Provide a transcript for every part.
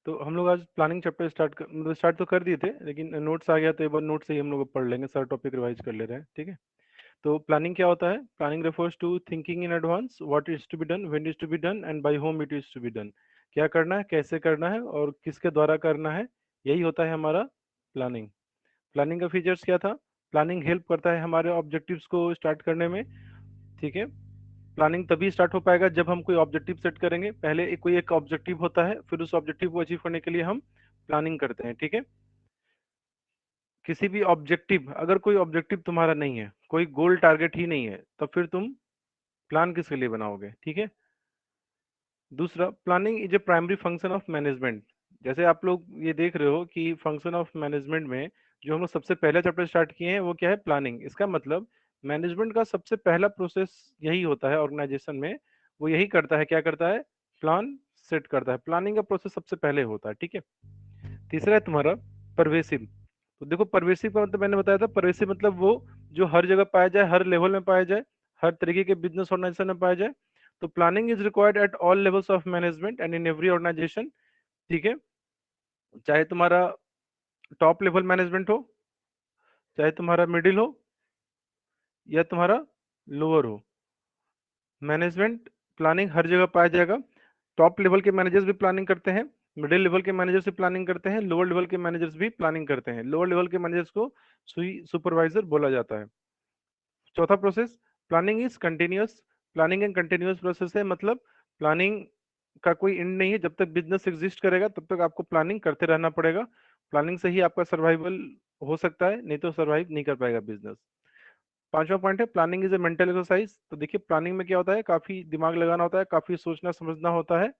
तो हम लोग आज प्लानिंग चैप्टर मतलब स्टार्ट तो कर दिए थे, लेकिन नोट्स आ गया तो एक बार नोट से ही हम लोग पढ़ लेंगे, सारा टॉपिक रिवाइज कर ले रहे हैं, ठीक है। तो प्लानिंग क्या होता है? Planning refers to thinking in advance what is to be done, when is to be done and by whom it is to be done. क्या करना है, कैसे करना है और किसके द्वारा करना है, यही होता है हमारा प्लानिंग। प्लानिंग का फीचर्स क्या था? प्लानिंग हेल्प करता है हमारे ऑब्जेक्टिव्स को स्टार्ट करने में, ठीक है। प्लानिंग तभी स्टार्ट हो पाएगा जब हम कोई ऑब्जेक्टिव सेट करेंगे। पहले कोई एक ऑब्जेक्टिव होता है, फिर उस ऑब्जेक्टिव को अचीव करने के लिए हम प्लानिंग करते हैं, ठीक है। किसी भी ऑब्जेक्टिव, अगर कोई ऑब्जेक्टिव तुम्हारा नहीं है, कोई गोल टारगेट ही नहीं है, तो फिर तुम प्लान किसके लिए बनाओगे, ठीक है। दूसरा, planning is a primary function of management. जैसे आप लोग ये देख रहे हो कि फंक्शन ऑफ मैनेजमेंट में जो हम लोग सबसे पहला चैप्टर स्टार्ट किए हैं वो क्या है? प्लानिंग। इसका मतलब मैनेजमेंट का सबसे पहला प्रोसेस यही होता है ऑर्गेनाइजेशन में। वो यही करता है, क्या करता है? प्लान सेट करता है। प्लानिंग का प्रोसेस सबसे पहले होता है, ठीक है। तीसरा है तुम्हारा परवेसिव। तो देखो, परवेसिव का मतलब मैंने बताया था, परवेसिव मतलब वो जो हर जगह पाया जाए, हर लेवल में पाया जाए, हर तरीके के बिजनेस ऑर्गेनाइजेशन में पाया जाए। तो planning is required at all levels of management and in every organisation, ठीक है। चाहे तुम्हारा टॉप लेवल मैनेजमेंट हो, चाहे तुम्हारा मिडिल हो, या तुम्हारा लोअर हो, मैनेजमेंट प्लानिंग हर जगह पाया जाएगा। टॉप लेवल के मैनेजर्स भी प्लानिंग करते हैं, मिडिल लेवल के मैनेजर्स भी प्लानिंग करते हैं, लोअर लेवल के मैनेजर्स भी प्लानिंग करते हैं। लोअर लेवल के मैनेजर्स को सुपरवाइजर बोला जाता है। चौथा process, planning is continuous. Planning and continuous process है, मतलब प्लानिंग का कोई एंड नहीं है। जब तक बिजनेस एग्जिस्ट करेगा तब तक आपको प्लानिंग करते रहना पड़ेगा। प्लानिंग से ही आपका सर्वाइवल हो सकता है, नहीं तो सर्वाइव नहीं कर पाएगा बिजनेस। पांचवा पॉइंट है, planning is a mental exercise. तो देखिए, प्लानिंग में क्या होता है? काफी दिमाग लगाना होता है, काफी सोचना समझना होता है,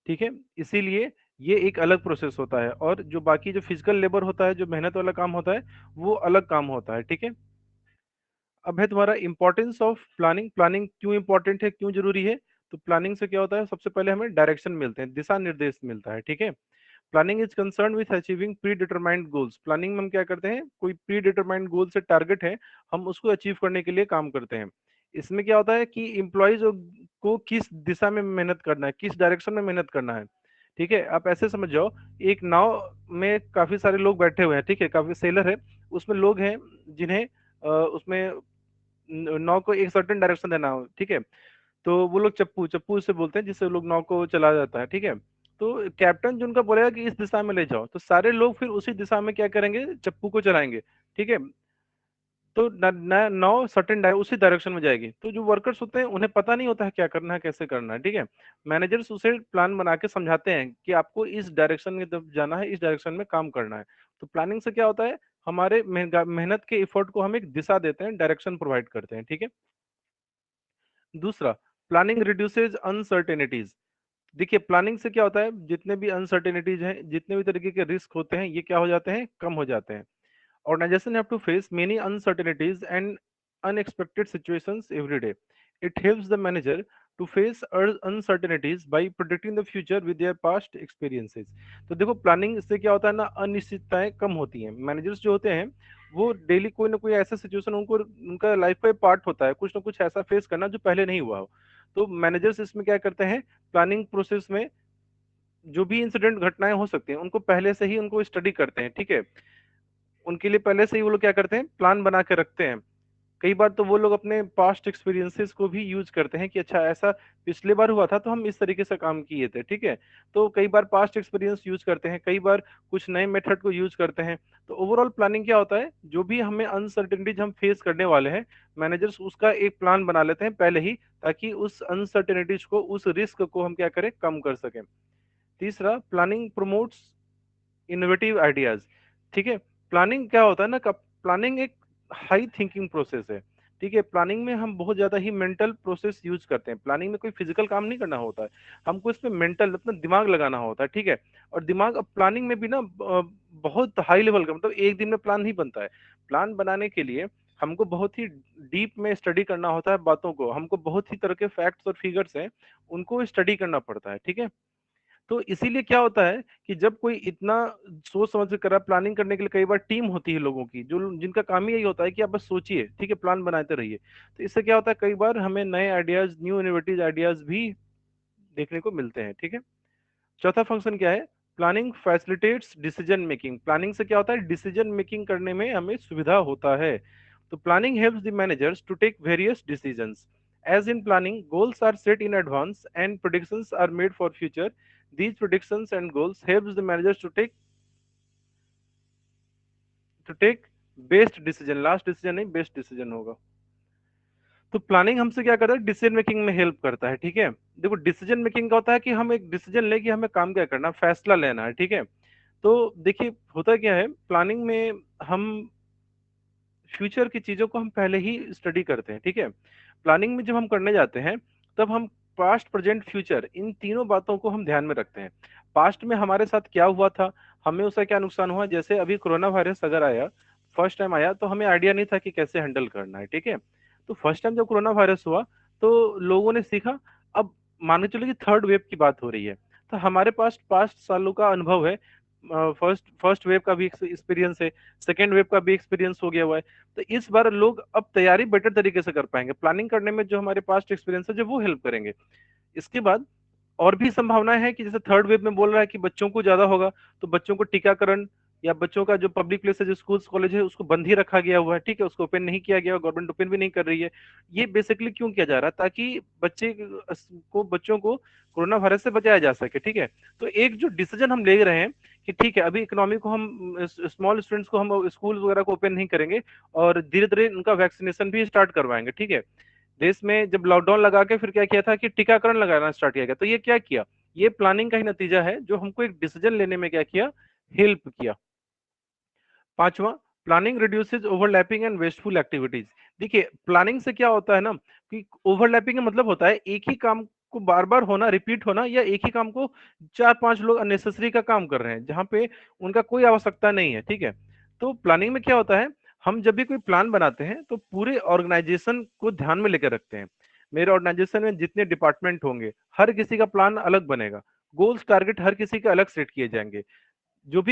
ठीक है। इसीलिए ये एक अलग प्रोसेस होता है, और जो बाकी जो फिजिकल लेबर होता है, जो मेहनत वाला काम होता है, वो अलग काम होता है, ठीक है। अब है तुम्हारा इंपॉर्टेंस ऑफ प्लानिंग। प्लानिंग क्यों इंपॉर्टेंट है, क्यों जरूरी है? तो प्लानिंग से क्या होता है? सबसे पहले हमें डायरेक्शन मिलते हैं, दिशा निर्देश मिलता है, ठीक है। Planning is concern with achieving pre determined goals. Planning में हम क्या करते हैं? कोई प्री डिटरमाइंड गोल से टारगेट है, हम उसको अचीव करने के लिए काम करते हैं। इसमें क्या होता है कि इम्प्लॉयज को किस दिशा में मेहनत करना है, किस डायरेक्शन में मेहनत करना है, ठीक है। आप ऐसे समझ जाओ, एक नाव में काफी सारे लोग बैठे हुए हैं, ठीक है, काफी सेलर है, उसमें लोग हैं जिन्हें उसमें नाव को एक सर्टेन डायरेक्शन देना हो, ठीक है। तो वो लोग चप्पू चप्पू से बोलते हैं, जिससे लोग नाव को चला जाता है, ठीक है। तो कैप्टन जो उनका बोलेगा कि इस दिशा में ले जाओ, तो सारे लोग फिर उसी दिशा में क्या करेंगे? चप्पू को चलाएंगे, ठीक है। तो नाव सर्टेन उसी डायरेक्शन में जाएगी। तो जो वर्कर्स होते हैं उन्हें पता नहीं होता है क्या करना है, कैसे करना है, ठीक है। मैनेजर्स उसे प्लान बना के समझाते हैं कि आपको इस डायरेक्शन में जब जाना है, इस डायरेक्शन में काम करना है। तो प्लानिंग से क्या होता है? हमारे मेहनत के एफर्ट को हम एक दिशा देते हैं, डायरेक्शन प्रोवाइड करते हैं, ठीक है। दूसरा, प्लानिंग रिड्यूसेज अनसर्टेनिटीज। देखिए, प्लानिंग से क्या होता है? जितने भी अनसर्टेनिटीज हैं, जितने भी तरीके के रिस्क होते हैं, ये क्या हो जाते हैं? कम हो जाते हैं। Organization have to face many uncertainties and unexpected situations every day. It helps the manager to face uncertainties by predicting the future with their past experiences. तो देखो, प्लानिंग से क्या होता है ना, अनिश्चितताएं कम होती हैं। मैनेजर्स जो होते हैं वो डेली कोई ना कोई ऐसा सिचुएशन उनको उनका लाइफ का पार्ट होता है, कुछ ना कुछ ऐसा फेस करना जो पहले नहीं हुआ हो। तो मैनेजर्स इसमें क्या करते हैं? प्लानिंग प्रोसेस में जो भी इंसिडेंट घटनाएं हो सकती हैं, उनको पहले से ही उनको स्टडी करते हैं, ठीक है। उनके लिए पहले से ही वो लोग क्या करते हैं? प्लान बना के रखते हैं। कई बार तो वो लोग अपने पास्ट एक्सपीरियंसेस को भी यूज करते हैं कि अच्छा, ऐसा पिछले बार हुआ था तो हम इस तरीके से काम किए थे, ठीक है। तो कई बार पास्ट एक्सपीरियंस यूज करते हैं, कई बार कुछ नए मेथड को यूज करते हैं। तो ओवरऑल प्लानिंग क्या होता है? जो भी हमें अनसर्टेनिटीज हम फेस करने वाले हैं, मैनेजर्स उसका एक प्लान बना लेते हैं पहले ही, ताकि उस अनसर्टेनिटीज को, उस रिस्क को हम क्या करें? कम कर सकें। तीसरा, प्लानिंग प्रमोट्स इनोवेटिव आइडियाज, ठीक है। प्लानिंग क्या होता है ना, प्लानिंग एक हाई थिंकिंग प्रोसेस है, ठीक है। प्लानिंग में हम बहुत ज्यादा ही मेंटल प्रोसेस यूज करते हैं। प्लानिंग में कोई फिजिकल काम नहीं करना होता है, हमको इसमें मेंटल अपना दिमाग लगाना होता है, ठीक है। और दिमाग, अब प्लानिंग में भी ना बहुत हाई लेवल का, मतलब एक दिन में प्लान नहीं बनता है। प्लान बनाने के लिए हमको बहुत ही डीप में स्टडी करना होता है बातों को, हमको बहुत ही तरह के फैक्ट्स और फिगर्स हैं, उनको स्टडी करना पड़ता है, ठीक है। तो इसीलिए क्या होता है कि जब कोई इतना सोच समझ के कर रहा है, प्लानिंग करने के लिए कई बार टीम होती है लोगों की, जो जिनका काम ही यही होता है कि आप बस सोचिए, ठीक है, प्लान बनाते रहिए। तो इससे क्या होता है? कई बार हमें नए आइडियाज, न्यू इनोवेटिव आइडियाज भी देखने को मिलते हैं, ठीक है। चौथा फंक्शन क्या है? Planning facilitates decision making. Planning से क्या होता है, डिसीजन मेकिंग करने में हमें सुविधा होता है। तो planning helps the managers to take various decisions. As in planning goals are set in advance and predictions are made for future. these predictions and goals helps the managers to take best decision, last decision नहीं best decision होगा। तो planning हमसे क्या करता है, decision making में help करता है। ठीक है, देखो डिसीजन मेकिंग का होता है कि हम एक डिसीजन ले कि हमें काम क्या करना, फैसला लेना है। ठीक है, तो देखिए होता क्या है प्लानिंग में, हम फ्यूचर की चीजों को हम पहले ही स्टडी करते हैं। ठीक है, प्लानिंग में जब हम करने जाते हैं तब हम पास्ट प्रेजेंट फ्यूचर इन तीनों बातों को हम ध्यान में रखते हैं। पास्ट में हमारे साथ क्या हुआ था, हमें उसका क्या नुकसान हुआ, जैसे अभी कोरोना वायरस अगर आया, फर्स्ट टाइम आया तो हमें आइडिया नहीं था कि कैसे हैंडल करना है। ठीक है, तो फर्स्ट टाइम जब कोरोना वायरस हुआ तो लोगों ने सीखा। अब मान के चलो कि थर्ड वेव की बात हो रही है, तो हमारे पास 5 सालों का अनुभव है। फर्स्ट फर्स्ट वेव का भी एक्सपीरियंस है, सेकेंड वेव का भी एक्सपीरियंस हो गया हुआ है। तो इस बार लोग अब तैयारी बेटर तरीके से कर पाएंगे, प्लानिंग करने में जो हमारे पास्ट एक्सपीरियंस है जो वो हेल्प करेंगे। इसके बाद और भी संभावनाएं हैं कि जैसे थर्ड वेव में बोल रहा है कि बच्चों को ज्यादा होगा, तो बच्चों को टीकाकरण या बच्चों का जो पब्लिक प्लेस है, जो स्कूल्स कॉलेज है, उसको बंद ही रखा गया हुआ है। ठीक है, उसको ओपन नहीं किया गया, गवर्नमेंट ओपन भी नहीं कर रही है। ये बेसिकली क्यों किया जा रहा है, ताकि बच्चों को कोरोना वायरस से बचाया जा सके। ठीक है, तो एक जो डिसीजन हम ले रहे हैं कि ठीक है अभी इकोनॉमी को हम, स्मॉल स्टूडेंट्स को हम स्कूल वगैरह को ओपन नहीं करेंगे और धीरे धीरे उनका वैक्सीनेशन भी स्टार्ट करवाएंगे। ठीक है, देश में जब लॉकडाउन लगा के फिर क्या किया था कि टीकाकरण लगाना स्टार्ट किया गया, तो ये क्या किया, ये प्लानिंग का ही नतीजा है जो हमको एक डिसीजन लेने में क्या किया, हेल्प किया। पांचवा, planning reduces overlapping and wasteful activities. देखिए प्लानिंग से क्या होता है ना कि ओवरलैपिंग का मतलब होता है एक ही काम को बार बार होना, रिपीट होना, या एक ही काम को 4-5 लोग अननेसेसरी का काम कर रहे हैं जहां पे उनका कोई आवश्यकता नहीं है। ठीक है, तो प्लानिंग में क्या होता है, हम जब भी कोई प्लान बनाते हैं तो पूरे ऑर्गेनाइजेशन को ध्यान में लेकर रखते हैं। मेरे ऑर्गेनाइजेशन में जितने डिपार्टमेंट होंगे हर किसी का प्लान अलग बनेगा, गोल्स टारगेट हर किसी के अलग सेट किए जाएंगे। जो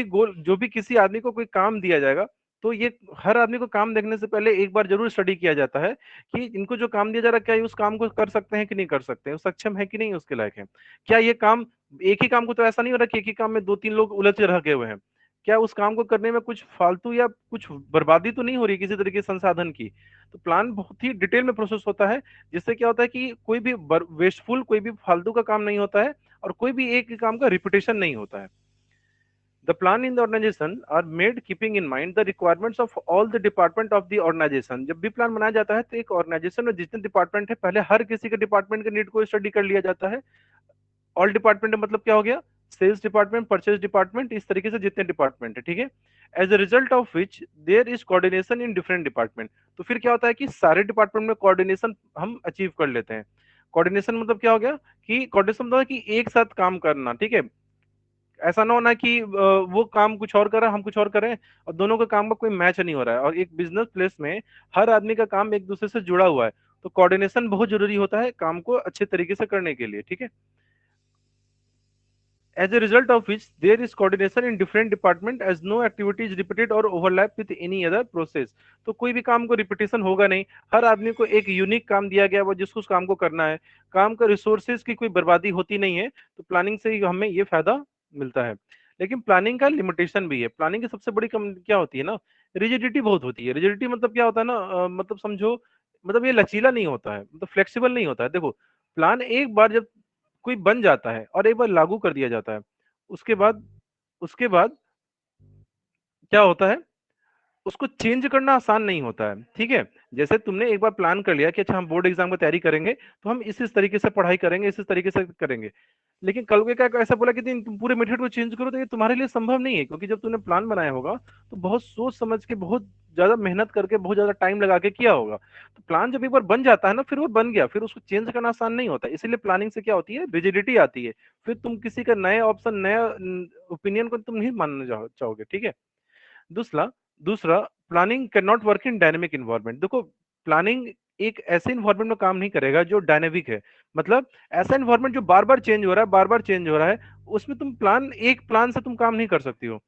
भी किसी आदमी को कोई काम दिया जाएगा, तो ये हर आदमी को काम देखने से पहले एक बार जरूर स्टडी किया जाता है कि इनको जो काम दिया जा रहा है क्या ये उस काम को कर सकते हैं कि नहीं कर सकते हैं, वो सक्षम है कि नहीं उसके लायक है। क्या ये काम, एक ही काम को तो ऐसा नहीं हो रहा कि एक ही काम में 2-3 लोग उलझ रखे हुए हैं, क्या उस काम को करने में कुछ फालतू या कुछ बर्बादी तो नहीं हो रही किसी तरीके के संसाधन की। तो प्लान बहुत ही डिटेल में प्रोसेस होता है, जिससे क्या होता है कि कोई भी वेस्टफुल, कोई भी फालतू का काम नहीं होता है और कोई भी एक ही काम का रिपीटेशन नहीं होता है। The plan in the organization are made keeping in mind the requirements of all the department of the organization। जब भी प्लान बनाया जाता है तो एक ऑर्गेनाइजेशन में जितने डिपार्टमेंट है पहले हर किसी के डिपार्टमेंट के नीड को स्टडी कर लिया जाता है। ऑल डिपार्टमेंट मतलब क्या हो गया, सेल्स डिपार्टमेंट, परचेज डिपार्टमेंट, इस तरीके से जितने डिपार्टमेंट है। ठीक है, as a result of which there is coordination in different department. तो फिर क्या होता है कि सारे डिपार्टमेंट में कोऑर्डिनेशन हम अचीव कर लेते हैं। कोऑर्डिनेशन मतलब क्या हो गया कि कोऑर्डिनेशन मतलब कि एक साथ काम करना। ठीक है, ऐसा ना होना कि वो काम कुछ और कर रहा है हम कुछ और कर रहे हैं और दोनों का काम का कोई मैच नहीं हो रहा है। और एक बिजनेस प्लेस में हर आदमी का काम एक दूसरे से जुड़ा हुआ है, तो कोऑर्डिनेशन बहुत जरूरी होता है काम को अच्छे तरीके से करने के लिए। ठीक है, as a result of which there is coordination in different department as no activity is repeated or overlap with any other process। तो कोई भी काम को रिपीटेशन होगा नहीं, हर आदमी को एक यूनिक काम दिया गया वो जिसको उस काम को करना है, काम का रिसोर्सेज की कोई बर्बादी होती नहीं है। तो प्लानिंग से ही हमें ये फायदा मिलता है। लेकिन प्लानिंग का लिमिटेशन भी है। प्लानिंग की सबसे बड़ी कम क्या होती है ना, रिजिडिटी बहुत होती है। रिजिडिटी मतलब क्या होता है ना, मतलब समझो, मतलब ये लचीला नहीं होता है, मतलब फ्लेक्सिबल नहीं होता है। देखो प्लान एक बार जब कोई बन जाता है और एक बार लागू कर दिया जाता है, उसके बाद उसके बाद क्या होता है, उसको चेंज करना आसान नहीं होता है। ठीक है, जैसे तुमने एक बार प्लान कर लिया कि अच्छा हम बोर्ड एग्जाम की तैयारी करेंगे तो हम इस तरीके से पढ़ाई करेंगे, इस तरीके से करेंगे, लेकिन कल को क्या ऐसा बोला कि तुम पूरे मेथड को चेंज करो, तो ये तुम्हारे लिए संभव नहीं है। क्योंकि जब तुमने प्लान बनाया होगा तो बहुत सोच समझ के, बहुत ज्यादा मेहनत करके, बहुत ज्यादा टाइम लगा के किया होगा। तो प्लान जब एक बार बन जाता है ना, फिर वो बन गया, फिर उसको चेंज करना आसान नहीं होता। इसीलिए प्लानिंग से क्या होती है, रिजिडिटी आती है। फिर तुम किसी का नया ऑप्शन, नया ओपिनियन को तुम नहीं मानना चाहोगे। ठीक है, दूसरा दूसरा planning can not work in dynamic environment. देखो प्लानिंग एक ऐसे इन्वायरमेंट में काम नहीं करेगा जो डायनेमिक है, मतलब ऐसा इन्वायरमेंट जो बार बार चेंज हो रहा है, बार बार चेंज हो रहा है, उसमें तुम प्लान, एक प्लान से तुम काम नहीं कर सकती हो।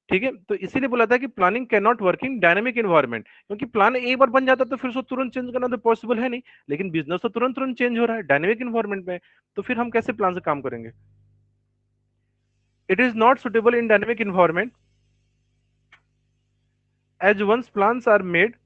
ठीक है, तो इसीलिए बोला था कि planning can not work in dynamic environment, क्योंकि प्लान एक बार बन जाता है तो फिर उसको तुरंत चेंज करना तो पॉसिबल है नहीं। लेकिन बिजनेस तो तुरंत तुरंत चेंज हो रहा है डायनेमिक इन्वायरमेंट में, तो फिर हम कैसे प्लान से काम करेंगे। It is not suitable in dynamic environment. As once plans are made,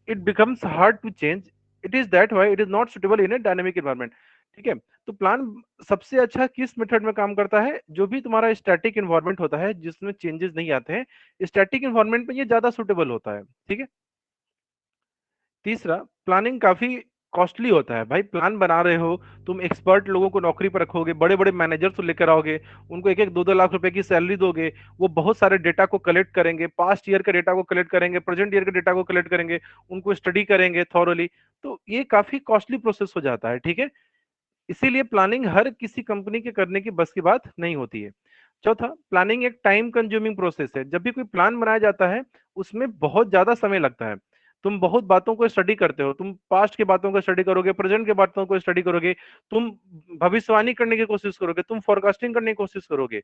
it becomes hard to change. It is that why it is not suitable in a dynamic environment. ठीक है, तो प्लान सबसे अच्छा किस method में काम करता है? जो भी तुम्हारा स्टैटिक एनवायरनमेंट होता है जिसमें चेंजेस नहीं आते हैं, स्टैटिक एनवायरनमेंट में ये ज्यादा सुटेबल होता है। ठीक है। तीसरा, प्लानिंग काफी कॉस्टली होता है। भाई प्लान बना रहे हो, तुम एक्सपर्ट लोगों को नौकरी पर रखोगे, बड़े बड़े मैनेजर तो लेकर आओगे, उनको एक एक दो दो लाख रुपए की सैलरी दोगे, वो बहुत सारे डेटा को कलेक्ट करेंगे, पास्ट ईयर के डेटा को कलेक्ट करेंगे, प्रेजेंट ईयर के डेटा को कलेक्ट करेंगे, उनको स्टडी करेंगे थॉरली। तो ये काफी कॉस्टली प्रोसेस हो जाता है। ठीक है, इसीलिए प्लानिंग हर किसी कंपनी के करने की बस की बात नहीं होती है। चौथा, प्लानिंग एक टाइम कंज्यूमिंग प्रोसेस है। जब भी कोई प्लान बनाया जाता है, उसमें बहुत ज्यादा समय लगता है। तुम बहुत बातों को स्टडी करते हो, तुम पास्ट की बातों को स्टडी करोगे, प्रेजेंट के बातों को स्टडी करोगे, तुम भविष्यवाणी करने की कोशिश करोगे, तुम फोरकास्टिंग करने की कोशिश करोगे।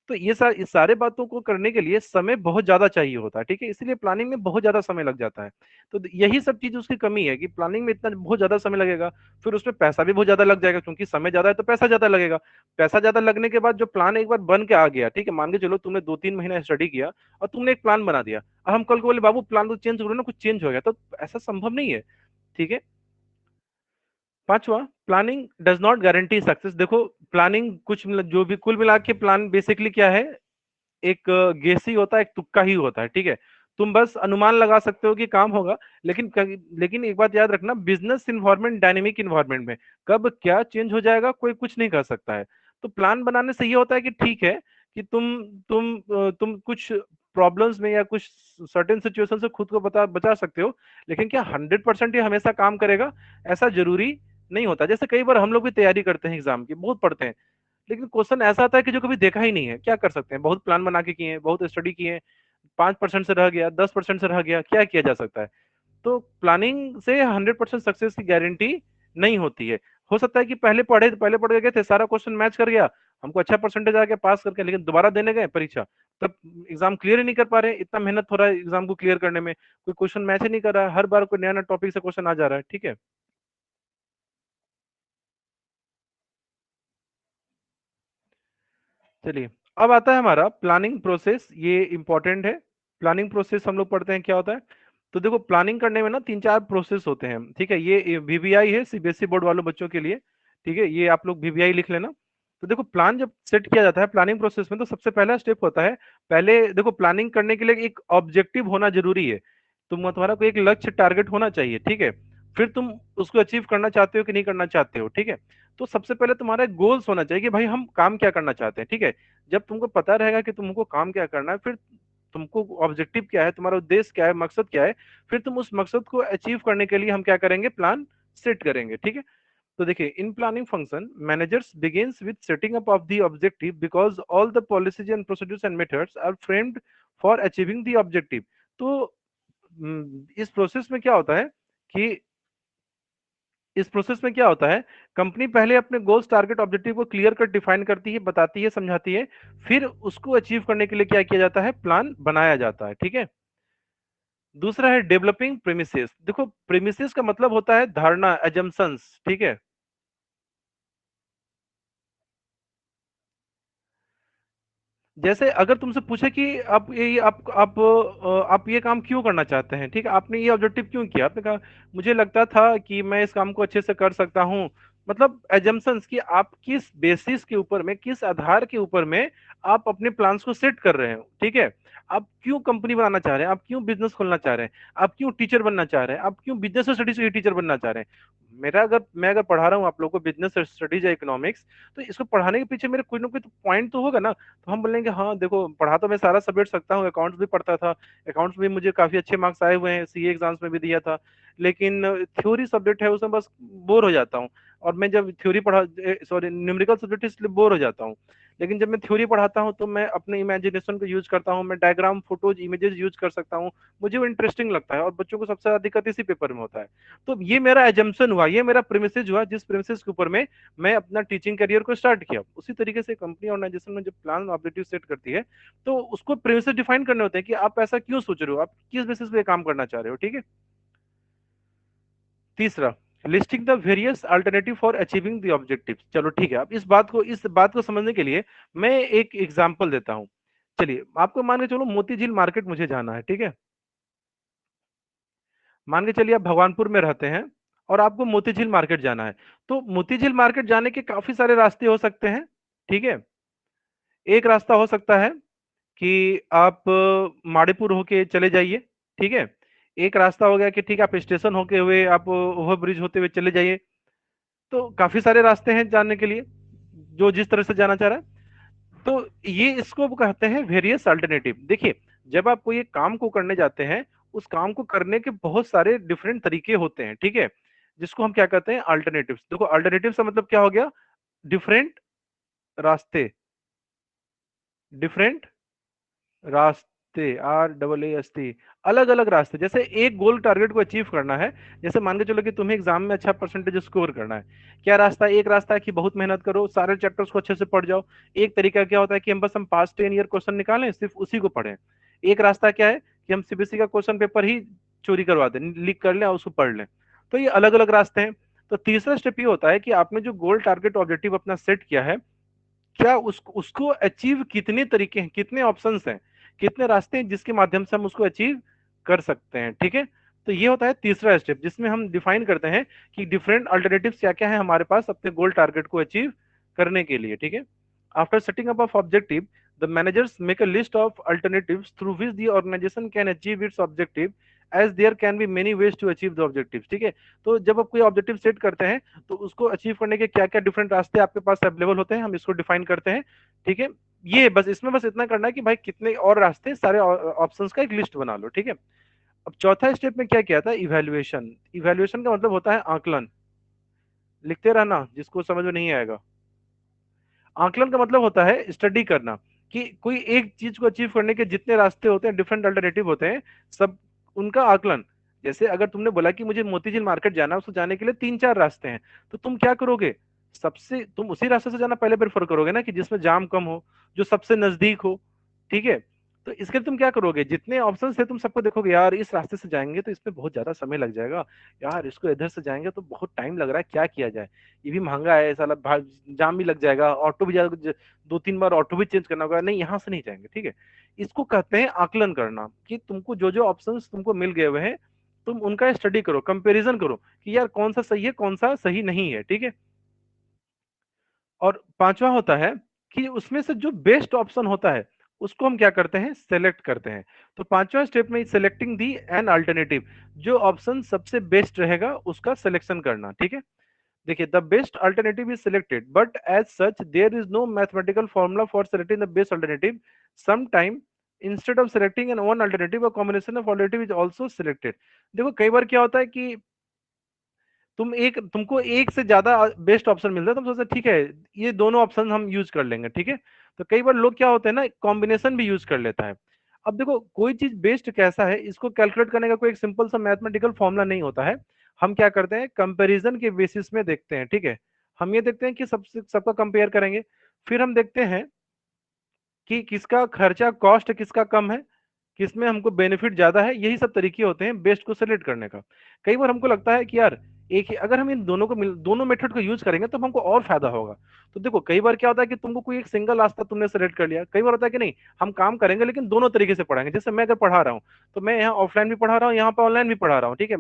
तो इस सारे बातों को करने के लिए समय बहुत ज्यादा चाहिए होता है। ठीक है, इसलिए प्लानिंग में बहुत ज्यादा समय लग जाता है। तो यही सब चीज उसकी कमी है कि प्लानिंग में इतना बहुत ज्यादा समय लगेगा, फिर उसमें पैसा भी बहुत ज्यादा लग जाएगा, क्योंकि समय ज्यादा है तो पैसा ज्यादा लगेगा। पैसा ज्यादा लगने के बाद जो प्लान एक बार बन के आ गया, ठीक है, मान के चलो तुमने 2-3 महीना स्टडी किया और तुमने एक प्लान बना दिया, अब हम कल को बोले बाबू प्लान तो चेंज करो ना, कुछ चेंज हो गया, तो ऐसा संभव नहीं है। ठीक है। पांचवा, planning does not guarantee success. देखो, प्लानिंग कुछ जो भी कुल मिला के प्लान बेसिकली क्या है, एक गेस ही होता है, एक तुक्का ही होता है। ठीक है, तुम बस अनुमान लगा सकते हो कि काम होगा, लेकिन एक बात याद रखना, बिजनेस इन्वायरमेंट डायनेमिक इन्वायरमेंट में कब क्या चेंज हो जाएगा कोई कुछ नहीं कर सकता है। तो प्लान बनाने से ये होता है कि ठीक है कि तुम कुछ प्रॉब्लम्स में या कुछ सर्टेन सिचुएशन से खुद को बता बचा सकते हो, लेकिन क्या 100% ये हमेशा काम करेगा? ऐसा जरूरी नहीं होता। जैसे कई बार हम लोग भी तैयारी करते हैं एग्जाम की, बहुत पढ़ते हैं, लेकिन क्वेश्चन ऐसा आता है कि जो कभी देखा ही नहीं है, क्या कर सकते हैं? बहुत प्लान बना के किए हैं, बहुत स्टडी किए हैं, 5% से रह गया, 10% से रह गया, क्या किया जा सकता है? तो प्लानिंग से 100% सक्सेस की गारंटी नहीं होती है। हो सकता है कि पहले पढ़े गए थे, सारा क्वेश्चन मैच कर गया, हमको अच्छा परसेंटेज आ गया, पास करके, लेकिन दोबारा देने गए परीक्षा, तब एग्जाम क्लियर ही नहीं कर पा रहे, इतना मेहनत हो रहा है एग्जाम को क्लियर करने में, कोई क्वेश्चन मैच ही नहीं कर रहा है, हर बार कोई नया नया टॉपिक से क्वेश्चन आ जा रहा है। ठीक है। चलिए, अब आता है हमारा प्लानिंग प्रोसेस, ये इंपॉर्टेंट है। प्लानिंग प्रोसेस हम लोग पढ़ते हैं क्या होता है। तो देखो, प्लानिंग करने में ना 3-4 प्रोसेस होते हैं। ठीक है, ये वीबीआई है सीबीएसई बोर्ड वालों बच्चों के लिए। ठीक है, ये आप लोग वीबीआई लिख लेना। तो देखो, प्लान जब सेट किया जाता है प्लानिंग प्रोसेस में, तो सबसे पहला स्टेप होता है, पहले देखो प्लानिंग करने के लिए एक ऑब्जेक्टिव होना जरूरी है। तुम्हारा कोई एक लक्ष्य टारगेट होना चाहिए। ठीक है, फिर तुम उसको अचीव करना चाहते हो कि नहीं करना चाहते हो। ठीक है, तो सबसे पहले तुम्हारा एक गोल्स होना चाहिए कि भाई हम काम क्या करना चाहते हैं। ठीक है, जब तुमको पता रहेगा कि तुमको काम क्या करना है, फिर तुमको ऑब्जेक्टिव क्या है, तुम्हारा उद्देश्य क्या है, मकसद क्या है, फिर तुम उस मकसद को अचीव करने के लिए हम क्या करेंगे, प्लान सेट करेंगे। ठीक है, तो देखिए, in planning function managers begins with setting up of the objective because all the policies and procedures and methods are framed for achieving the objective. तो इस प्रोसेस में क्या होता है कि इस प्रोसेस में क्या होता है, कंपनी पहले अपने गोल्स टारगेट ऑब्जेक्टिव को क्लियर कर डिफाइन करती है, बताती है, समझाती है, फिर उसको अचीव करने के लिए क्या किया जाता है, प्लान बनाया जाता है। ठीक है। दूसरा है डेवलपिंग प्रेमिसेस। देखो, प्रेमिसेस का मतलब होता है धारणा, एजम्पशंस। ठीक है, जैसे अगर तुमसे पूछे कि आप ये काम क्यों करना चाहते हैं, ठीक है, आपने ये ऑब्जेक्टिव क्यों किया, आपने कहा मुझे लगता था कि मैं इस काम को अच्छे से कर सकता हूँ। मतलब एजम्पशंस कि आप किस बेसिस के ऊपर में, किस आधार के ऊपर में आप अपने प्लान्स को सेट कर रहे हो। ठीक है, आप क्यों कंपनी बनाना चाह रहे हैं, आप क्यों बिजनेस खोलना चाह रहे हैं, आप क्यों टीचर बनना चाह रहे हैं, आप क्यों बिजनेस स्टडीज के टीचर बनना चाह रहे हैं। मैं अगर पढ़ा रहा हूँ आप लोगों को बिजनेस स्टडीज या इकोनॉमिक्स, तो इसको पढ़ाने के पीछे मेरे कोई ना कोई तो पॉइंट तो होगा ना। तो हम बोलेंगे हाँ देखो, पढ़ा तो मैं सारा सब्जेक्ट सकता हूँ, अकाउंट्स भी पढ़ता था, अकाउंट्स में मुझे काफी अच्छे मार्क्स आए हुए हैं, सीए एग्जाम्स में भी दिया था, लेकिन थ्योरी सब्जेक्ट है उसमें बस बोर हो जाता हूँ। और मैं जब थ्योरी पढ़ा, सॉरी न्यूमेरिकल सब्जेक्ट इसलिए बोर हो जाता हूँ, लेकिन जब मैं थ्योरी पढ़ाता हूँ तो मैं अपने इमेजिनेशन को यूज करता हूँ, मैं डायग्राम, फोटोज, इमेजेस यूज कर सकता हूँ, मुझे वो इंटरेस्टिंग लगता है, और बच्चों को सबसे ज्यादा दिक्कत इसी पेपर में होता है। तो ये मेरा एजम्पशन हुआ, ये मेरा प्रेमिसेस हुआ, जिस प्रेमिसेस के ऊपर में मैं अपना टीचिंग करियर को स्टार्ट किया। उसी तरीके से कंपनी ऑर्गेनाइजेशन में जब प्लान ऑब्जेक्टिव सेट करती है, तो उसको प्रेमिसेस डिफाइन करने होते हैं कि आप ऐसा क्यों सोच रहे हो, आप किस बेसिस पे काम करना चाह रहे हो। ठीक है। तीसरा, listing the various alternative for achieving the objective. चलो ठीक है, अब इस बात को समझने के लिए मैं एक एग्जांपल देता हूं। चलिए आपको मान के चलो मोती झील मार्केट मुझे जाना है, ठीक है। मान के चलिए आप भगवानपुर में रहते हैं और आपको मोती झील मार्केट जाना है। तो मोती झील मार्केट जाने के काफी सारे रास्ते हो सकते हैं, ठीक है। एक रास्ता हो सकता है कि आप माड़ीपुर होके चले जाइए, ठीक है। एक रास्ता हो गया कि ठीक है आप स्टेशन होके हुए आप ओवर ब्रिज होते हुए चले जाइए। तो काफी सारे रास्ते हैं जाने के लिए, जो जिस तरह से जाना चाह रहा है। तो ये इसको कहते हैं वेरियस अल्टरनेटिव। देखिए, जब आप कोई एक काम को करने जाते हैं, उस काम को करने के बहुत सारे डिफरेंट तरीके होते हैं, ठीक है, जिसको हम क्या कहते हैं, अल्टरनेटिव्स। देखो अल्टरनेटिव का मतलब क्या हो गया, डिफरेंट रास्ते, डिफरेंट रास्ते, RAAST, अलग अलग रास्ते। जैसे एक गोल टारगेट को अचीव करना है, जैसे मान के चलो कि तुम्हें एग्जाम में अच्छा परसेंटेज स्कोर करना है। क्या रास्ता है? एक रास्ता है कि बहुत मेहनत करो, सारे चैप्टर्स को अच्छे से पढ़ जाओ। एक तरीका क्या होता है कि हम पास 10 ईयर क्वेश्चन निकालें, सिर्फ उसी को पढ़ें। एक रास्ता क्या है कि हम CBSE का क्वेश्चन पेपर ही चोरी करवा दें, लीक कर लें और उसको पढ़ लें। तो ये अलग अलग रास्ते हैं। तो तीसरा स्टेप ये होता है कि आपने जो गोल टारगेट ऑब्जेक्टिव अपना सेट किया है, क्या उसको अचीव कितने तरीके हैं, कितने ऑप्शंस हैं, कितने रास्ते हैं जिसके माध्यम से हम उसको अचीव कर सकते हैं, ठीक है। तो ये होता है तीसरा स्टेप, जिसमें हम डिफाइन करते हैं कि डिफरेंट अल्टरनेटिव क्या क्या है हमारे पास अपने गोल टारगेट को अचीव करने के लिए, ठीक है। After setting up of objective, the managers make a list of alternatives through which the organisation can achieve its objective, as there can be many ways to achieve the objective, ठीक है। तो जब आप कोई ऑब्जेक्टिव सेट करते हैं, तो उसको अचीव करने के क्या क्या डिफरेंट रास्ते आपके पास अवेलेबल होते हैं, हम इसको डिफाइन करते हैं, ठीक है। ये बस इसमें बस इतना करना है कि भाई कितने और रास्ते, सारे ऑप्शंस का एक लिस्ट बना लो, ठीक है। अब चौथा स्टेप में क्या किया था, इवैल्यूएशन। इवैल्यूएशन का मतलब होता है आकलन। लिखते रहना, जिसको समझ में नहीं आएगा। आकलन का मतलब होता है स्टडी करना, कि कोई एक चीज को अचीव करने के जितने रास्ते होते हैं, डिफरेंट अल्टरनेटिव होते हैं, सब उनका आकलन। जैसे अगर तुमने बोला कि मुझे मोतीझील मार्केट जाना है, उसको जाने के लिए 3-4 रास्ते हैं, तो तुम क्या करोगे, सबसे तुम उसी रास्ते से जाना पहले प्रेफर करोगे ना, कि जिसमें जाम कम हो, जो सबसे नजदीक हो, ठीक है। तो इसके लिए तुम क्या करोगे, जितने ऑप्शन है तुम सबको देखोगे, यार इस रास्ते से जाएंगे तो इसमें बहुत ज्यादा समय लग जाएगा, यार इसको इधर से जाएंगे तो बहुत टाइम लग रहा है, क्या किया जाए, ये भी महंगा है साला, जाम भी लग जाएगा, ऑटो भी 2-3 बार ऑटो भी चेंज करना होगा, नहीं यहाँ से नहीं जाएंगे, ठीक है। इसको कहते हैं आकलन करना, कि तुमको जो जो ऑप्शंस तुमको मिल गए हुए हैं, तुम उनका स्टडी करो, कंपैरिजन करो, कि यार कौन सा सही है कौन सा सही नहीं है, ठीक है। और पांचवा होता है कि उसमें से जो बेस्ट ऑप्शन होता है, उसको हम क्या करते हैं, सेलेक्ट करते हैं। तो पांचवा स्टेप में सेलेक्टिंग दी एन अल्टरनेटिव, जो ऑप्शन सबसे बेस्ट रहेगा उसका सिलेक्शन करना, ठीक है। देखिए, the best alternative is selected, but as such there is no mathematical formula for selecting the best alternative. Some instead of selecting an one alternative, a combination of alternative is also selected. देखो कई बार क्या होता है कि तुमको एक से ज्यादा बेस्ट ऑप्शन मिलता है, तुम सोचते ठीक है ये दोनों ऑप्शन हम यूज कर लेंगे, ठीक है। तो कई बार लोग क्या होते हैं ना, कॉम्बिनेशन भी यूज कर लेता है। अब देखो कोई चीज बेस्ट कैसा है, इसको कैलकुलेट करने का कोई एक सिंपल सा मैथमेटिकल फॉर्मूला नहीं होता है। हम क्या करते हैं, कंपैरिजन के बेसिस में देखते हैं, ठीक है। हम ये देखते हैं कि सबसे सबका कंपेयर करेंगे, फिर हम देखते हैं कि किसका खर्चा कॉस्ट किसका कम है, किसमें हमको बेनिफिट ज्यादा है। यही सब तरीके होते हैं बेस्ट को सेलेक्ट करने का। कई बार हमको लगता है कि यार एक ही, अगर हम इन दोनों मेथड को यूज करेंगे तो हमको और फायदा होगा। तो देखो कई बार क्या होता है कि तुमको कोई एक सिंगल रास्ता तुमने सेलेक्ट कर लिया, कई बार होता है कि नहीं, हम काम करेंगे लेकिन दोनों तरीके से पढ़ाएंगे। जैसे मैं अगर पढ़ा रहा हूँ, तो मैं यहाँ ऑफलाइन भी पढ़ा रहा हूँ, यहाँ पर ऑनलाइन भी पढ़ा रहा हूँ, ठीक है।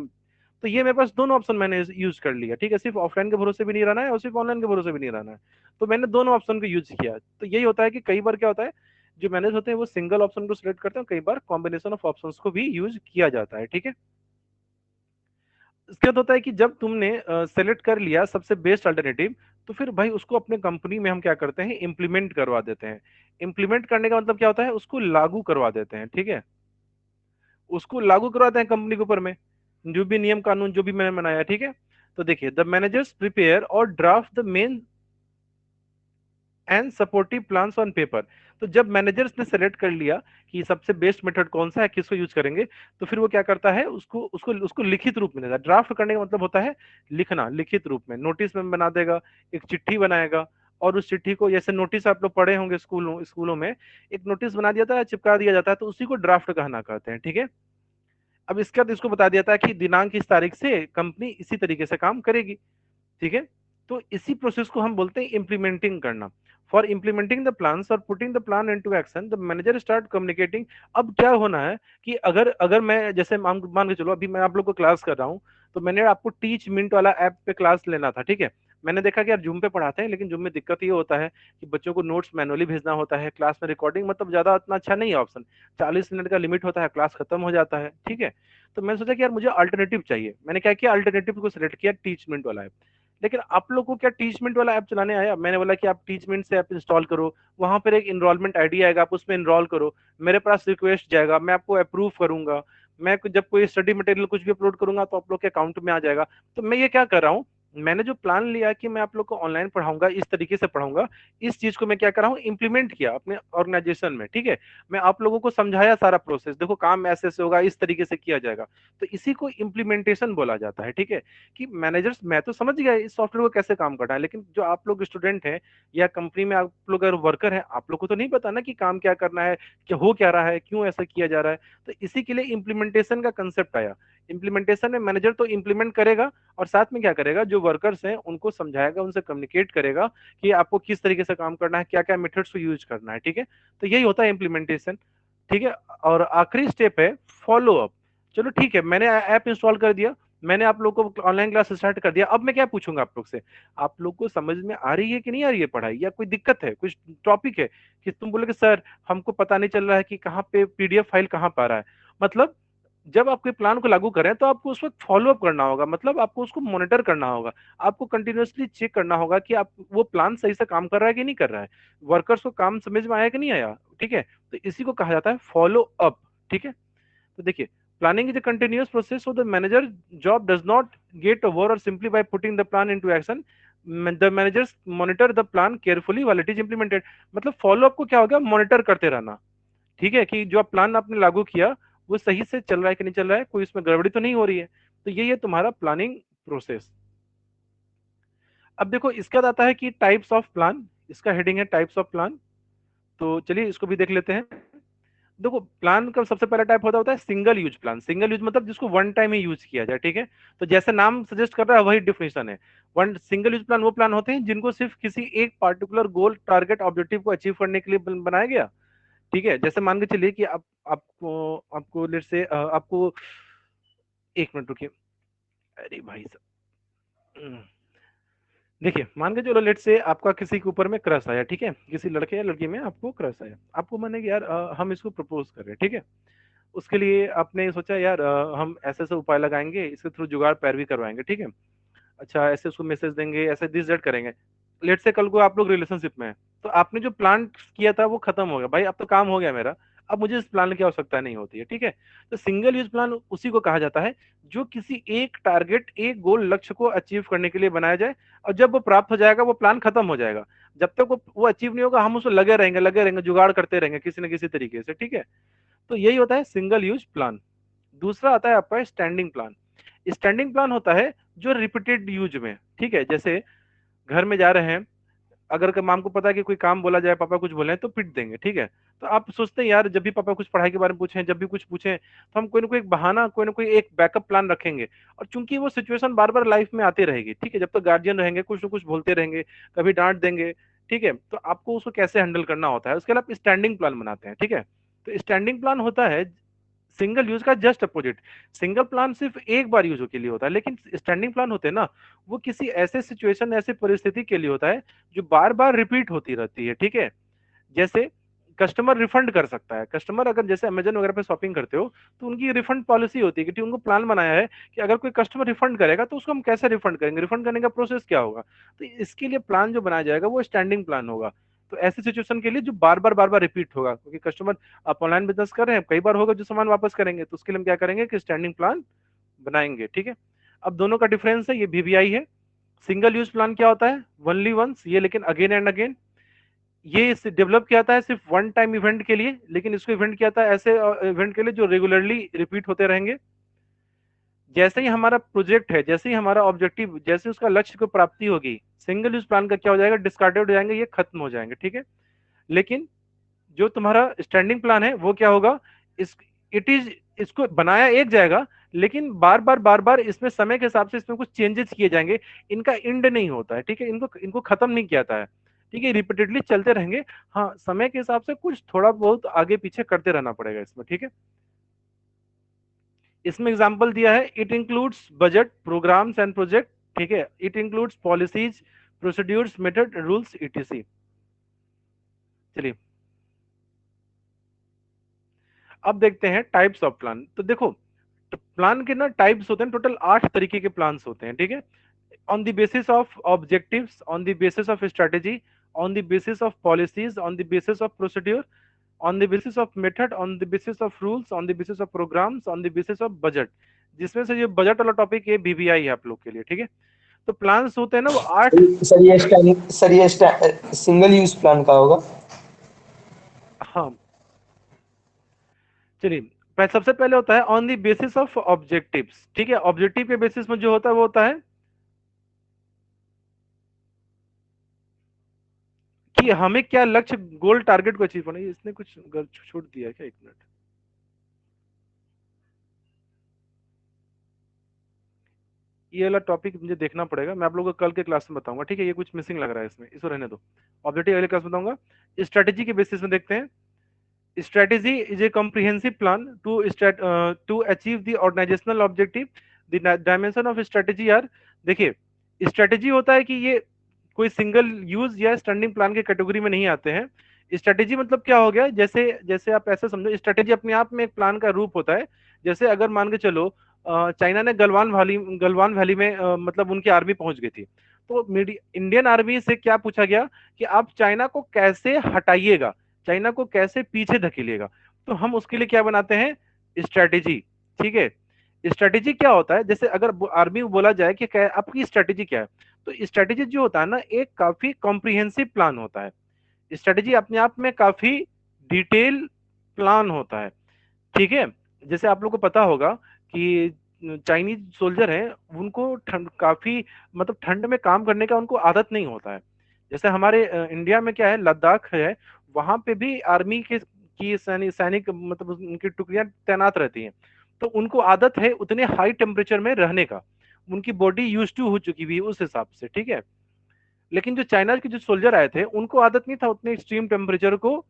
तो ये मेरे पास दोनों ऑप्शन मैंने यूज कर लिया, ठीक है। सिर्फ ऑफलाइन के भरोसे भी नहीं रहना है और सिर्फ ऑनलाइन के भरोसे भी नहीं रहना है। तो मैंने दोनों ऑप्शन को यूज किया। तो यही होता है कि कई बार क्या होता है, जो मैनेज होते हैं वो सिंगल ऑप्शन को सिलेक्ट करते हैं, कई बार कॉम्बिनेशन ऑफ ऑप्शंस को भी यूज किया जाता है, ठीक है। इसके बाद होता है कि जब तुमने सेलेक्ट कर लिया सबसे बेस्ट अल्टरनेटिव, तो फिर भाई उसको अपने कंपनी में हम क्या करते हैं, इम्प्लीमेंट करवा देते हैं। इम्प्लीमेंट करने का मतलब क्या होता है, उसको लागू करवा देते हैं, ठीक है। उसको लागू करवाते हैं कंपनी के ऊपर में, जो भी नियम कानून जो भी मैंने बनाया, ठीक है। तो देखिए, द मैनेजर्स प्रिपेयर और draft the main and supportive plans on paper. तो जब मैनेजर्स ने सेलेक्ट कर लिया कि सबसे बेस्ट मेथड कौन सा है, किसको यूज करेंगे, तो फिर वो क्या करता है, उसको उसको उसको लिखित रूप में देता है। ड्राफ्ट करने का मतलब होता है लिखना, लिखित रूप में नोटिस में बना देगा, एक चिट्ठी बनाएगा। और उस चिट्ठी को, जैसे नोटिस आप लोग पढ़े होंगे स्कूलों स्कूलों में, एक नोटिस बना दिया था, चिपका दिया जाता है, तो उसी को ड्राफ्ट कहना कहते हैं, ठीक है। अब इसके बाद इसको बता दिया था कि दिनांक इस तारीख से कंपनी इसी तरीके से काम करेगी, ठीक है। तो इसी प्रोसेस को हम बोलते हैं इम्प्लीमेंटिंग करना। फॉर इम्प्लीमेंटिंग द प्लान और putting the plan into action, the manager start communicating. अब क्या होना है कि अगर अगर मैं जैसे मान के चलो अभी मैं आप लोग को क्लास कर रहा हूँ, तो मैंने आपको टीच मिनट वाला ऐप पे क्लास लेना था, ठीक है। मैंने देखा कि यार जूम पे पढ़ाते हैं, लेकिन जूम में दिक्कत ये होता है कि बच्चों को नोट्स मैनुअली भेजना होता है, क्लास में रिकॉर्डिंग मतलब ज्यादा इतना अच्छा नहीं है ऑप्शन, 40 मिनट का लिमिट होता है, क्लास खत्म हो जाता है, ठीक है। तो मैंने सोचा कि यार मुझे अल्टरनेटिव चाहिए, मैंने क्या किया, अल्टरनेटिव को सिलेक्ट किया, टीचमेंट वाला ऐप। लेकिन आप लोग को क्या टीचमेंट वाला ऐप चलाने आया? मैंने बोला कि आप टीचमेंट से ऐप इंस्टॉल करो, वहां पर एक इनरोलमेंट आईडी आएगा, आप उसमें इनरोल करो, मेरे पास रिक्वेस्ट जाएगा, मैं आपको अप्रूव करूंगा, मैं जब कोई स्टडी मटेरियल कुछ भी अपलोड करूंगा तो आप लोग के अकाउंट में आ जाएगा। तो मैं ये क्या कर रहा हूँ, मैंने जो प्लान लिया कि मैं आप लोग को ऑनलाइन पढ़ाऊंगा, इस तरीके से पढ़ाऊंगा, इस चीज को मैं क्या कर रहा हूँ, इंप्लीमेंट किया अपने ऑर्गेनाइजेशन में, ठीक है। मैं आप लोगों को समझाया सारा प्रोसेस, देखो काम ऐसे से होगा, इस तरीके से किया जाएगा। तो इसी को इम्प्लीमेंटेशन बोला जाता है, ठीक है। कि मैनेजर्स, मैं तो समझ गया इस सॉफ्टवेयर को कैसे काम करना है, लेकिन जो आप लोग स्टूडेंट हैं या कंपनी में आप लोग अगर वर्कर हैं, आप लोग को तो नहीं पता ना कि काम क्या करना है, क्या हो क्या रहा है, क्यों ऐसा किया जा रहा है। तो इसी के लिए इम्प्लीमेंटेशन का कंसेप्ट आया। इम्प्लीमेंटेशन में मैनेजर तो इम्प्लीमेंट करेगा, और साथ में क्या करेगा, जो वर्कर्स हैं उनको समझाएगा, उनसे कम्युनिकेट करेगा कि आपको किस तरीके से काम करना है, क्या क्या मेथड्स को यूज करना है, ठीक है। तो यही होता है इम्प्लीमेंटेशन, ठीक है। और आखिरी स्टेप है फॉलो अप। चलो ठीक है, मैंने ऐप इंस्टॉल कर दिया, मैंने आप लोग को ऑनलाइन क्लास स्टार्ट कर दिया, अब मैं क्या पूछूंगा आप लोग से, आप लोग को समझ में आ रही है कि नहीं आ रही है पढ़ाई, या कोई दिक्कत है, कुछ टॉपिक है कि तुम बोले कि सर हमको पता नहीं चल रहा है कि कहाँ पे पीडीएफ फाइल कहाँ पा रहा है। मतलब जब आप कोई प्लान को लागू करें तो आपको उस वक्त फॉलो अप करना होगा, मतलब आपको उसको मॉनिटर करना होगा, आपको कंटिन्यूअसली चेक करना होगा कि आप वो प्लान सही से काम कर रहा है कि नहीं कर रहा है, वर्कर्स को काम समझ में आया कि नहीं आया, ठीक है। तो इसी को कहा जाता है फॉलो अप, ठीक है। तो देखिए, planning is a continuous process, so the manager job does not get over or simply by putting the plan into action. The managers monitor the plan carefully while it is implemented. मतलब follow up को क्या होगा, monitor करते रहना, ठीक है, कि जो प्लान आपने लागू किया वो सही से चल रहा है कि नहीं चल रहा है, कोई इसमें गड़बड़ी तो नहीं हो रही है। तो ये तुम्हारा प्लानिंग प्रोसेस। अब देखो इसका आता है कि टाइप्स ऑफ प्लान, इसका हेडिंग है टाइप्स ऑफ प्लान। तो चलिए इसको भी देख लेते हैं। देखो प्लान का सबसे पहला टाइप होता है single use plan. Single use मतलब जिसको वन टाइम ही यूज किया जाए, ठीक है। तो जैसे नाम सजेस्ट कर रहा है वही डिफिनेशन है। वन सिंगल यूज प्लान वो प्लान होते हैं जिनको सिर्फ किसी एक पार्टिकुलर गोल, टारगेट, ऑब्जेक्टिव को अचीव करने के लिए बनाया गया, ठीक है। जैसे मान के चलिए कि आप आपको आपको लेट से आपको, एक मिनट रुकिए, अरे भाई साहब, देखिए मान के चलो लेट से आपका किसी के ऊपर में क्रश आया, ठीक है, किसी लड़के या लड़की में आपको क्रश आया, आपको माने कि यार हम इसको प्रपोज कर रहे हैं, ठीक है। उसके लिए आपने सोचा यार हम ऐसे ऐसे उपाय लगाएंगे, इसके थ्रू जुगाड़ पैरवी करवाएंगे, ठीक है। अच्छा ऐसे उसको मैसेज देंगे, ऐसे दिस दैट करेंगे। लेट से कल को आप लोग रिलेशनशिप में हैं, तो आपने जो प्लान किया था वो खत्म हो गया, भाई अब तो काम हो गया मेरा, अब मुझे इस प्लान की आवश्यकता नहीं होती है, ठीक है। तो सिंगल यूज प्लान उसी को कहा जाता है जो किसी एक टारगेट, एक गोल, लक्ष्य को अचीव करने के लिए बनाया जाए, और जब वो प्राप्त हो जाएगा वो प्लान खत्म हो जाएगा। जब तक वो अचीव नहीं होगा हम उसको लगे रहेंगे, जुगाड़ करते रहेंगे किसी न किसी तरीके से, ठीक है। तो यही होता है सिंगल यूज प्लान। दूसरा आता है आपका स्टैंडिंग प्लान। स्टैंडिंग प्लान होता है जो रिपीटेड यूज में, ठीक है। जैसे घर में जा रहे हैं, अगर माम को पता है कि कोई काम बोला जाए, पापा कुछ बोले तो पिट देंगे, ठीक है। तो आप सोचते हैं यार जब भी पापा कुछ पढ़ाई के बारे में पूछें, जब भी कुछ पूछें, तो हम कोई ना कोई एक बहाना, कोई ना कोई एक बैकअप प्लान रखेंगे। और चूंकि वो सिचुएशन बार बार लाइफ में आती रहेगी, ठीक है, जब तक गार्जियन रहेंगे कुछ ना कुछ बोलते रहेंगे, कभी डांट देंगे, ठीक है। तो आपको उसको कैसे हैंडल करना होता है, उसके लिए आप स्टैंडिंग प्लान बनाते हैं, ठीक है। तो स्टैंडिंग प्लान होता है सिंगल यूज का जस्ट अपोजिट। सिंगल प्लान सिर्फ एक बार यूज के लिए होता है, लेकिन स्टैंडिंग प्लान होते हैं ना, वो किसी ऐसे सिचुएशन, ऐसे परिस्थिति के लिए होता है जो बार बार रिपीट होती रहती है, ठीक है। जैसे कस्टमर रिफंड कर सकता है, कस्टमर अगर जैसे अमेजन वगैरह पे शॉपिंग करते हो तो उनकी रिफंड पॉलिसी होती है कि उनको प्लान बनाया है कि अगर कोई कस्टमर रिफंड करेगा तो उसको हम कैसे रिफंड करेंगे, रिफंड करने का प्रोसेस क्या होगा। तो इसके लिए प्लान जो बनाया जाएगा वो स्टैंडिंग प्लान होगा। तो ऐसी सिचुएशन के लिए जो बार बार रिपीट होगा, क्योंकि कस्टमर, आप ऑनलाइन बिजनेस कर रहे हैं, कई बार होगा जो सामान वापस करेंगे, तो उसके लिए हम क्या करेंगे कि स्टैंडिंग प्लान बनाएंगे, ठीक है। अब दोनों का डिफरेंस है, ये वीवीआई है। सिंगल यूज प्लान क्या होता है, ओनली वंस, ये लेकिन अगेन एंड अगेन, ये डेवलप किया जाता है सिर्फ वन टाइम इवेंट के लिए, लेकिन इसको इवेंट किया जाता है ऐसे इवेंट के लिए जो रेगुलरली रिपीट होते रहेंगे। जैसे ही हमारा प्रोजेक्ट है, जैसे ही हमारा ऑब्जेक्टिव, जैसे उसका लक्ष्य को प्राप्ति होगी, सिंगल यूज प्लान का क्या हो जाएगा, डिस्कार्डेड हो जाएंगे, ये खत्म हो जाएंगे, ठीक है। लेकिन जो तुम्हारा स्टैंडिंग प्लान है वो क्या होगा, इस इट इज इसको बनाया एक जाएगा, लेकिन बार बार इसमें समय के हिसाब से इसमें कुछ चेंजेस किए जाएंगे। इनका एंड नहीं होता है, ठीक है, इनको इनको खत्म नहीं किया जाता है, ठीक है, रिपीटेडली चलते रहेंगे। हाँ, समय के हिसाब से कुछ थोड़ा बहुत आगे पीछे करते रहना पड़ेगा इसमें, ठीक है। इसमें एग्जांपल दिया है, it includes budget, programmes and project, ठीक है, it includes policies, procedures, method, rules, etc. चलिए अब देखते हैं टाइप्स ऑफ प्लान। तो देखो, तो प्लान के ना टाइप्स होते हैं, टोटल 8 तरीके के प्लान्स होते हैं, ठीक है। On the basis of objectives, on the basis of strategy, on the basis of policies, on the basis of procedure, on the basis of method, on the basis of rules, on the basis of programmes, on the basis of budget. जिसमें से जो budget वाला topic है BBI है आप लोग के लिए, ठीक है। तो प्लान्स होते हैं ना वो 8। सर ये सिंगल यूज प्लान का होगा? हाँ, चलिए, सबसे पहले होता है on the basis of objectives, ठीक है। ऑब्जेक्टिव के बेसिस में जो होता है वो होता है कि हमें क्या लक्ष्य, गोल, टारगेट को अचीव करना है। इसने कुछ छूट दिया है क्या? एक मिनट, ये वाला टॉपिक मुझे देखना पड़ेगा, मैं आप लोगों को कल के क्लास में बताऊंगा, ठीक है। ये कुछ मिसिंग लग रहा है इसमें, इसको रहने दो। ऑब्जेक्टिव अगले क्लास में बताऊंगा। स्ट्रेटेजी के बेसिस में देखते हैं। strategy is a comprehensive plan to achieve the organizational objective. The dimension of strategy are, देखिए, स्ट्रेटेजी होता है कि ये कोई सिंगल यूज या स्टैंडिंग प्लान के कैटेगरी में नहीं आते हैं। स्ट्रेटेजी मतलब क्या हो गया, जैसे जैसे आप ऐसे समझो, स्ट्रेटेजी अपने आप में एक प्लान का रूप होता है। जैसे अगर मान के चलो चाइना ने गलवान वैली में मतलब उनकी आर्मी पहुंच गई थी, तो इंडियन आर्मी से क्या पूछा गया कि आप चाइना को कैसे हटाइएगा, चाइना को कैसे पीछे धकेलिएगा। तो हम उसके लिए क्या बनाते हैं, स्ट्रेटेजी, ठीक है। स्ट्रेटेजी क्या होता है, जैसे अगर आर्मी को बोला जाए कि आपकी स्ट्रेटेजी क्या है, तो स्ट्रेटेजी जो होता है ना एक काफी कॉम्प्रिहेंसिव प्लान होता है। स्ट्रेटेजी अपने आप में काफी डिटेल प्लान होता है, ठीक है। जैसे आप लोग को पता होगा कि चाइनीज सोल्जर हैं, उनको ठंड काफी, मतलब ठंड में काम करने का उनको आदत नहीं होता है। जैसे हमारे इंडिया में क्या है, लद्दाख है, वहां पे भी आर्मी के की सैनिक मतलब उनकी टुकड़ियां तैनात रहती हैं। तो उनको आदत है उतने हाई टेम्परेचर में रहने का, उनकी बॉडी यूज टू हो चुकी हुई है उस हिसाब से, ठीक है। लेकिन जो चाइना के जो सोल्जर आए थे उनको आदत नहीं था उतने एक्सट्रीम टेम्परेचर को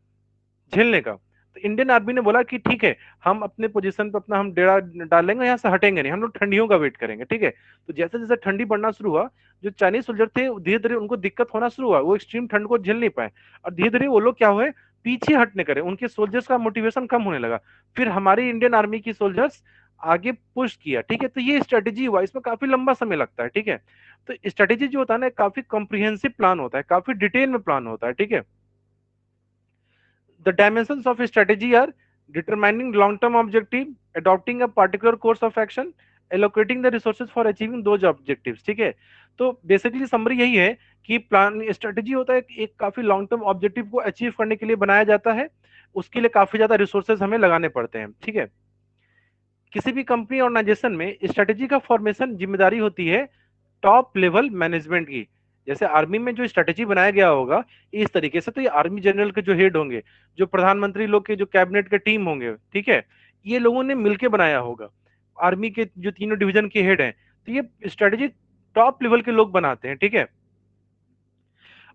झेलने का। तो इंडियन आर्मी ने बोला कि ठीक है, हम अपने पोजीशन पे अपना हम डेरा डालेंगे, यहाँ से हटेंगे नहीं, हम लोग ठंडियों का वेट करेंगे, ठीक है। तो जैसे जैसे ठंडी बढ़ना शुरू हुआ, जो चाइनीज सोल्जर थे धीरे धीरे उनको दिक्कत होना शुरू हुआ, वो एक्सट्रीम ठंड को झेल नहीं पाए, और धीरे धीरे वो लोग क्या हुए, पीछे हटने करे, उनके सोल्जर्स का मोटिवेशन कम होने लगा। फिर हमारी इंडियन आर्मी की सोल्जर्स आगे पुश किया, ठीक है। तो ये स्ट्रेटेजी हुआ, इसमें काफी लंबा समय लगता है, ठीक है। तो स्ट्रेटेजी जो होता है ना काफी कॉम्प्रिहेंसिव प्लान होता है, काफी डिटेल में प्लान होता है, ठीक है। The dimensions of strategy are determining long-term objective, adopting a particular course of action, allocating the resources for achieving those objectives, ठीक है। तो बेसिकली समरी यही है कि प्लान स्ट्रेटेजी होता है एक काफी लॉन्ग टर्म ऑब्जेक्टिव को अचीव करने के लिए बनाया जाता है, उसके लिए काफी ज्यादा रिसोर्सेज हमें लगाने पड़ते हैं, ठीक है। किसी भी कंपनी ऑर्गेनाइजेशन में स्ट्रेटेजी का फॉर्मेशन जिम्मेदारी होती है टॉप लेवल मैनेजमेंट की। जैसे आर्मी में जो स्ट्रेटेजी बनाया गया होगा इस तरीके से, तो ये आर्मी जनरल के जो हेड होंगे, जो प्रधानमंत्री लोग के जो कैबिनेट के टीम होंगे, ठीक है, ये लोगों ने मिलकर बनाया होगा। आर्मी के जो तीनों डिवीजन के हेड हैं, तो ये स्ट्रेटेजी टॉप लेवल के लोग बनाते हैं, ठीक है।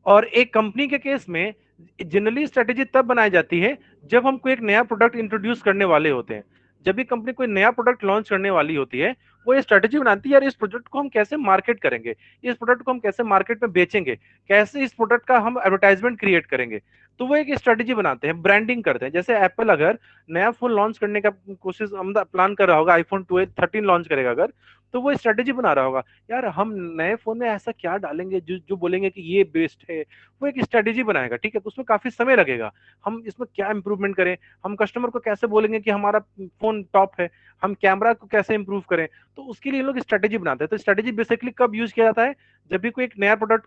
और एक कंपनी के केस में जनरली स्ट्रेटेजी तब बनाई जाती है जब हम कोई एक नया प्रोडक्ट इंट्रोड्यूस करने वाले होते हैं। जब भी कंपनी कोई नया प्रोडक्ट लॉन्च करने वाली होती है, वो ये स्ट्रेटेजी बनाती है, यार इस प्रोडक्ट को हम कैसे मार्केट करेंगे, इस प्रोडक्ट को हम कैसे मार्केट में बेचेंगे, कैसे इस प्रोडक्ट का हम एडवर्टाइजमेंट क्रिएट करेंगे। तो वो एक स्ट्रेटेजी बनाते हैं, ब्रांडिंग करते हैं। जैसे एप्पल अगर नया फोन लॉन्च करने का कोशिश प्लान कर रहा होगा, आईफोन 13 लॉन्च करेगा अगर, तो वो स्ट्रेटेजी बना रहा होगा, यार हम नए फोन में ऐसा क्या डालेंगे जो जो बोलेंगे कि ये बेस्ट है। वो एक स्ट्रेटेजी बनाएगा, ठीक है। तो उसमें काफी समय लगेगा, हम इसमें क्या इंप्रूवमेंट करें, हम कस्टमर को कैसे बोलेंगे कि हमारा फोन टॉप है, हम कैमरा को कैसे इंप्रूव करें। तो उसके लिए लोग स्ट्रेटेजी बनाते हैं। तो स्ट्रेटेजी बेसिकली कब यूज किया जाता है, जब भी कोई एक नया प्रोडक्ट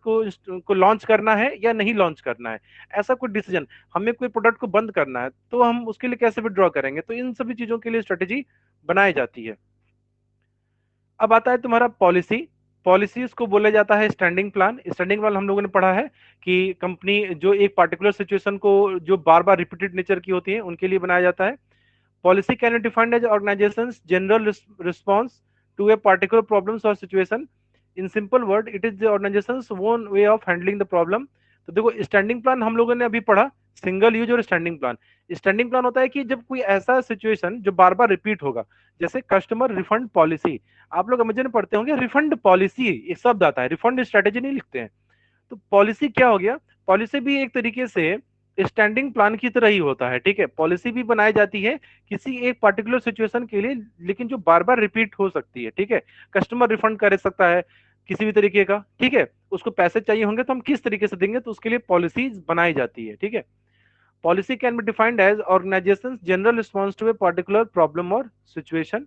को लॉन्च करना है या नहीं लॉन्च करना है, ऐसा कोई डिसीजन, हमें कोई प्रोडक्ट को बंद करना है, तो हम उसके लिए कैसे विड्रॉ करेंगे। तो इन सभी चीजों के लिए स्ट्रेटेजी बनाई जाती है। अब आता है तुम्हारा पॉलिसी। पॉलिसीज को बोला जाता है स्टैंडिंग प्लान। स्टैंडिंग प्लान हम लोगों ने पढ़ा है कि कंपनी जो एक पार्टिकुलर सिचुएशन को जो बार बार रिपीटेड नेचर की होती है उनके लिए बनाया जाता है। Policy can be defined as organization's general response to a particular problems or situation. In simple word, it is the organization's own way of handling the problem. तो देखो स्टैंडिंग प्लान हम लोगों ने अभी पढ़ा, सिंगल यूज और standing plan. Standing plan होता है कि जब कोई ऐसा सिचुएशन जो बार बार रिपीट होगा, जैसे कस्टमर रिफंड पॉलिसी, आप लोग अमेजन पढ़ते होंगे, रिफंड पॉलिसी एक शब्द आता है, रिफंड स्ट्रेटेजी नहीं लिखते हैं। तो पॉलिसी क्या हो गया, पॉलिसी भी एक तरीके से स्टैंडिंग प्लान की तरह ही होता है, ठीक है। पॉलिसी भी बनाई जाती है किसी एक पर्टिकुलर सिचुएशन के लिए, लेकिन जो बार बार रिपीट हो सकती है, ठीक है। कस्टमर रिफंड कर सकता है किसी भी तरीके का, ठीक है, उसको पैसे चाहिए होंगे तो हम किस तरीके से देंगे, तो उसके लिए पॉलिसी बनाई जाती है, ठीक है। Policy can be defined as organization's general response to a particular problem or situation.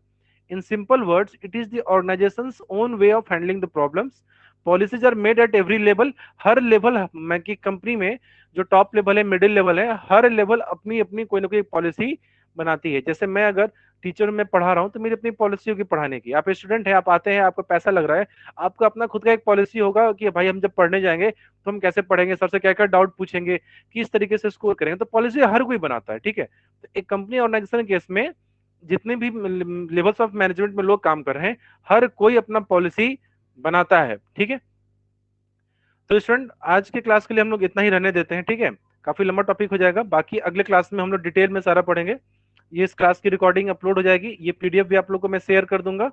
In simple words, it is the organization's own way of handling the problems. Policies are made at every level. Her level में की company में जो top level है, middle level है, हर level अपनी अपनी कोई ना कोई पॉलिसी बनाती है। जैसे मैं अगर टीचर में पढ़ा रहा हूँ तो मेरी अपनी पॉलिसी होगी पढ़ाने की। आप स्टूडेंट हैं, आप आते हैं, आपको पैसा लग रहा है, आपका अपना खुद का एक पॉलिसी होगा कि भाई हम जब पढ़ने जाएंगे तो हम कैसे पढ़ेंगे, सर से क्या क्या डाउट पूछेंगे, किस तरीके से स्कोर करेंगे। तो पॉलिसी हर कोई बनाता है, ठीक है। तो एक कंपनी ऑर्गेनाइजेशन केस में जितने भी लेवल्स ऑफ मैनेजमेंट में लोग काम कर रहे हैं, हर कोई अपना पॉलिसी बनाता है, ठीक है। तो स्टूडेंट आज के क्लास के लिए हम लोग इतना ही रहने देते हैं, ठीक है। काफी लंबा टॉपिक हो जाएगा, बाकी अगले क्लास में हम लोग डिटेल में सारा पढ़ेंगे। ये इस क्लास की रिकॉर्डिंग अपलोड हो जाएगी, ये पीडीएफ भी आप लोग को मैं शेयर कर दूंगा।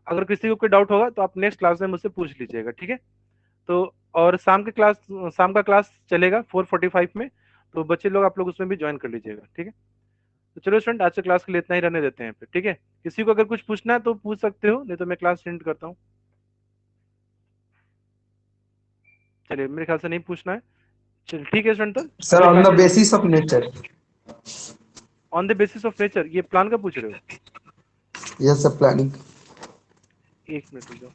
अगर किसी को कोई डाउट होगा तो आप नेक्स्ट क्लास में मुझसे पूछ लीजिएगा, ठीक है। तो और शाम का क्लास चलेगा 4:45 में, तो बच्चे लोग आप लोग उसमें भी ज्वाइन कर लीजिएगा, ठीक है। तो चलो स्टूडेंट आज के क्लास के लिए इतना ही रहने देते हैं फिर, ठीक है। किसी को अगर कुछ पूछना है तो पूछ सकते हो, नहीं तो मैं क्लास एंड करता हूँ। चलिए मेरे ख्याल से नहीं पूछना है, चलिए ठीक है स्टूडेंट। तो sir on the basis of nature. On the basis of nature, ये प्लान का पूछ रहे हो? Yes sir, planning. एक मिनट रुक जाओ,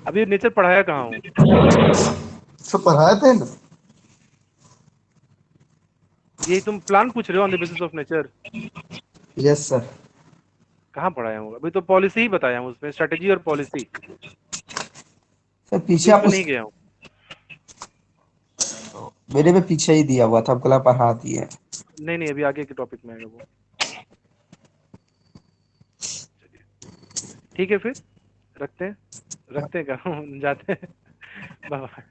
अभी नेचर पढ़ाया कहाँ हूँ? सर पढ़ाए थे ना। ये तुम प्लान पूछ रहे हो on the basis of nature? Yes sir. कहाँ पढ़ाया हूँ? अभी तो पॉलिसी ही बताया हूँ, उसमें स्ट्रेटेजी और पॉलिसी, सर पीछे बीच आप में नहीं गया हूँ। मेरे में पीछे ही दिया हुआ था, आपको लगा पढ़ा दिए। नहीं नहीं, अभी आगे के टॉपिक में आएगा वो। ठीक है फिर रखते हैं क्या जाते हैं, बाय बाय।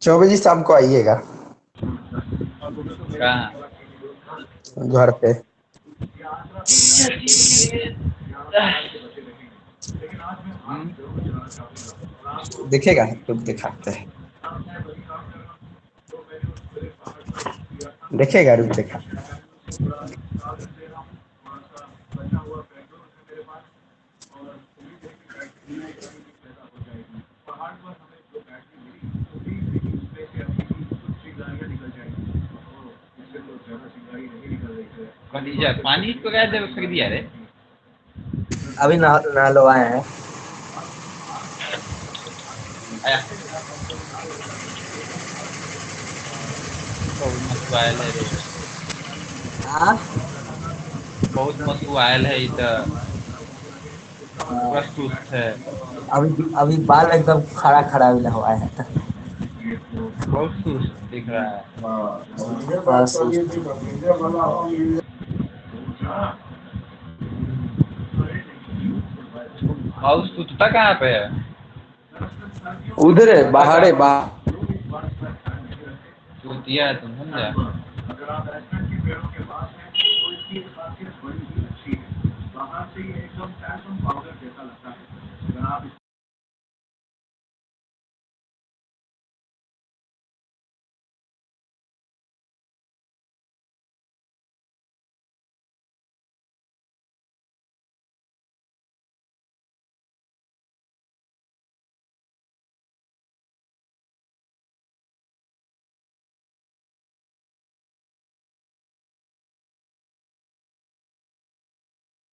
चौबे जी शाम को आइएगा घर पे। दिखेगा तो दिखाते हैं, देखेगा रुक देखा। पानी तो क्या जब कर दिया रे, अभी ना लो आए हैं। आया बहुत मस्त आयल है रे, हाँ बहुत मस्त आयल है इधर, प्रस्तुत है। अभी बाल एकदम खड़ा खड़ा भी हुआ है। बहुत सुस्त दिख रहा है। और सुतता कहाँ पे है? उधर है, बाहर है, बाहर। सुतिया है तुम समझा।